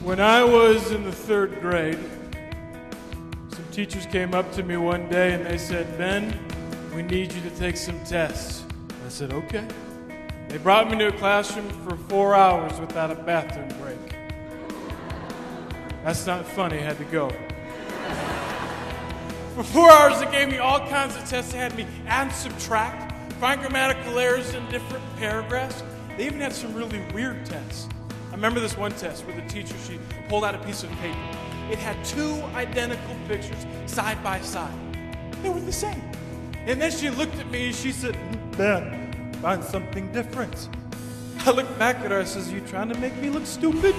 When I was in the 3rd grade, some teachers came up to me one day and they said, "Ben, we need you to take some tests." I said, "Okay." They brought me to a classroom for 4 hours without a bathroom break. That's not funny, I had to go. For 4 hours, they gave me all kinds of tests. They had me add and subtract, find grammatical errors in different paragraphs. They even had some really weird tests. I remember this one test where the teacher, she pulled out a piece of paper. It had 2 identical pictures side by side. They were the same. And then she looked at me and she said, "Ben, find something different." I looked back at her, I says, "Are you trying to make me look stupid?"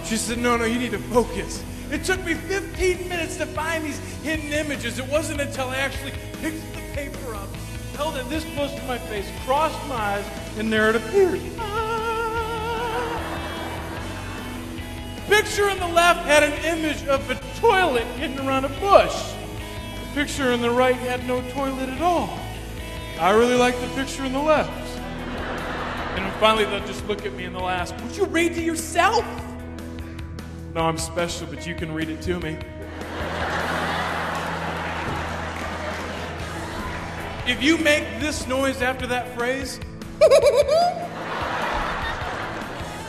She said, no, you need to focus. It took me 15 minutes to find these hidden images. It wasn't until I actually picked the paper up, held it this close to my face, crossed my eyes, and there it appeared. The picture on the left had an image of a toilet hidden around a bush. The picture on the right had no toilet at all. I really liked the picture on the left. And then finally they'll just look at me and they'll ask, "Would you read to yourself?" No, I'm special, but you can read it to me. If you make this noise after that phrase,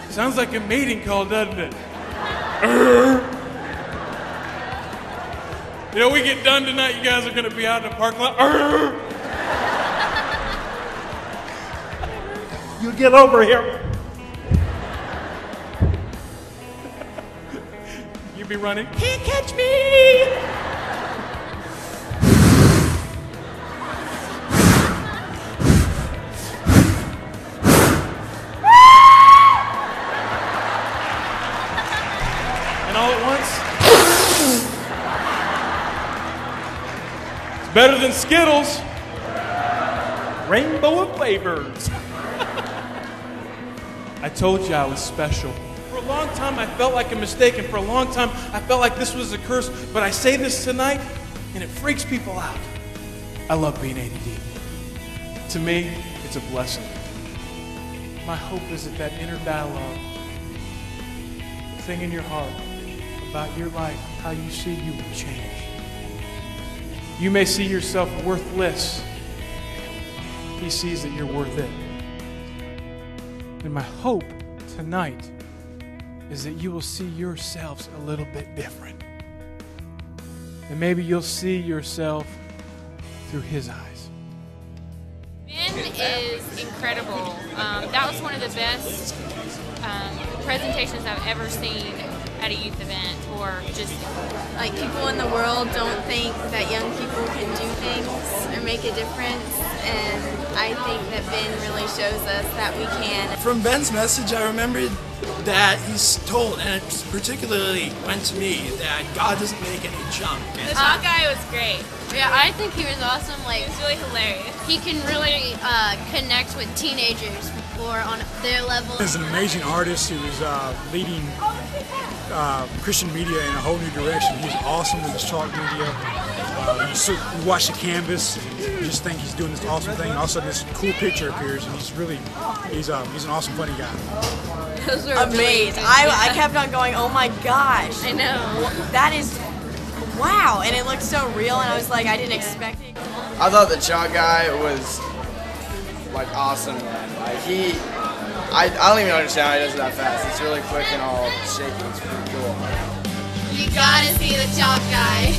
sounds like a mating call, doesn't it? You know, we get done tonight, you guys are going to be out in the parking lot. You get over here. You be running. Can't catch me. And all at once, it's better than Skittles. Rainbow of flavors. I told you I was special. For a long time, I felt like a mistake, and for a long time, I felt like this was a curse, but I say this tonight, and it freaks people out. I love being ADD. To me, it's a blessing. My hope is that that inner dialogue, the thing in your heart about your life, how you see you will change. You may see yourself worthless. He sees that you're worth it. And my hope tonight is that you will see yourselves a little bit different. And maybe you'll see yourself through his eyes. Ben is incredible. That was one of the best presentations I've ever seen at a youth event, or just like people in the world don't think that young people can do things or make a difference, and I think that Ben really shows us that we can. From Ben's message, I remembered that he's told, and it particularly went to me, that God doesn't make any junk. The talk guy was great. Yeah, I think he was awesome. Like, It was really hilarious. he can really connect with teenagers or on their level. He's an amazing artist who is leading Christian media in a whole new direction. He's awesome with his talk media. You watch the canvas, and you just think he's doing this awesome thing. Also, this cool picture appears, and he's an awesome, funny guy. Those were amazing. I kept on going, oh my gosh. I know. That is, wow. And it looked so real, and I was like, I didn't expect it. I thought the chalk guy was like awesome. Like I don't even understand how he does it that fast. It's really quick and all shaky. It's pretty cool. You gotta see the chalk guy.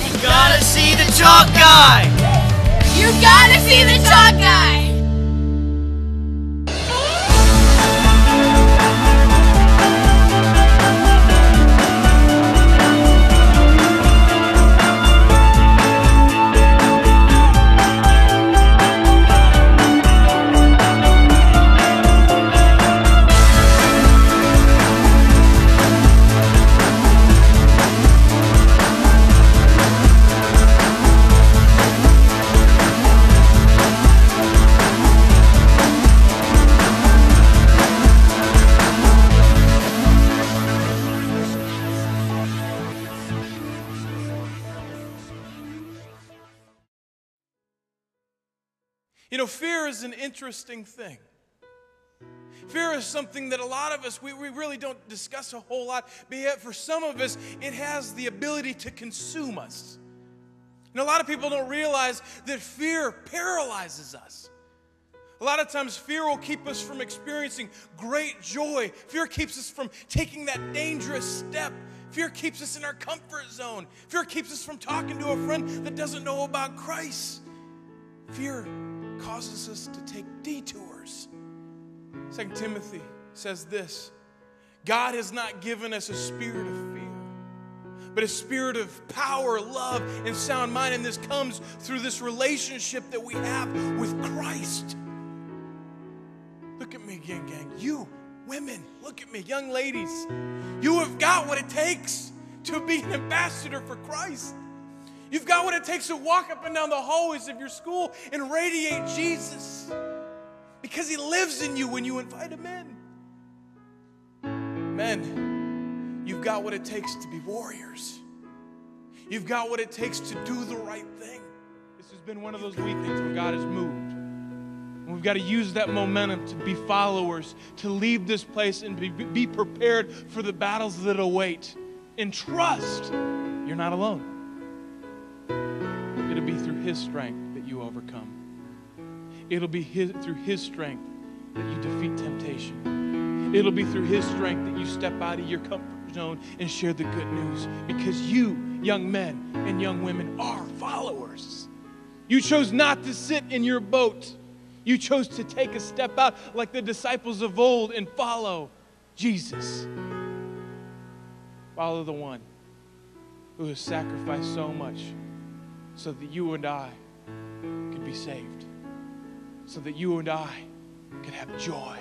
You gotta see the chalk guy! You gotta see the chalk guy. You know, fear is an interesting thing. Fear is something that a lot of us, we really don't discuss a whole lot, but yet for some of us, it has the ability to consume us. And a lot of people don't realize that fear paralyzes us. A lot of times fear will keep us from experiencing great joy. Fear keeps us from taking that dangerous step. Fear keeps us in our comfort zone. Fear keeps us from talking to a friend that doesn't know about Christ. Fear causes us to take detours. 2 Timothy says this, God has not given us a spirit of fear, but a spirit of power, love, and sound mind. And this comes through this relationship that we have with Christ. Look at me again, gang. You, women, look at me, young ladies. You have got what it takes to be an ambassador for Christ. You've got what it takes to walk up and down the hallways of your school and radiate Jesus. Because he lives in you when you invite him in. Men, you've got what it takes to be warriors. You've got what it takes to do the right thing. This has been one of those weekends where God has moved. And we've got to use that momentum to be followers, to leave this place and be prepared for the battles that await. And trust you're not alone. It'll be through his strength that you overcome. It'll be through his strength that you defeat temptation. It'll be through his strength that you step out of your comfort zone and share the good news. Because you, young men and young women, are followers. You chose not to sit in your boat. You chose to take a step out like the disciples of old and follow Jesus. Follow the one who has sacrificed so much so that you and I could be saved. So that you and I can have joy.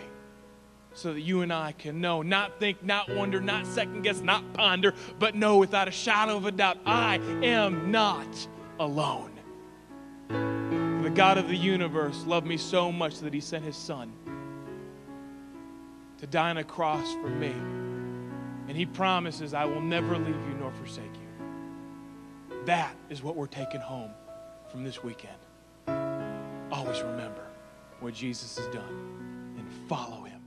So that you and I can know, not think, not wonder, not second guess, not ponder, but know without a shadow of a doubt, I am not alone. The God of the universe loved me so much that he sent his son to die on a cross for me. And he promises, I will never leave you nor forsake you. That is what we're taking home from this weekend. Always remember what Jesus has done and follow him.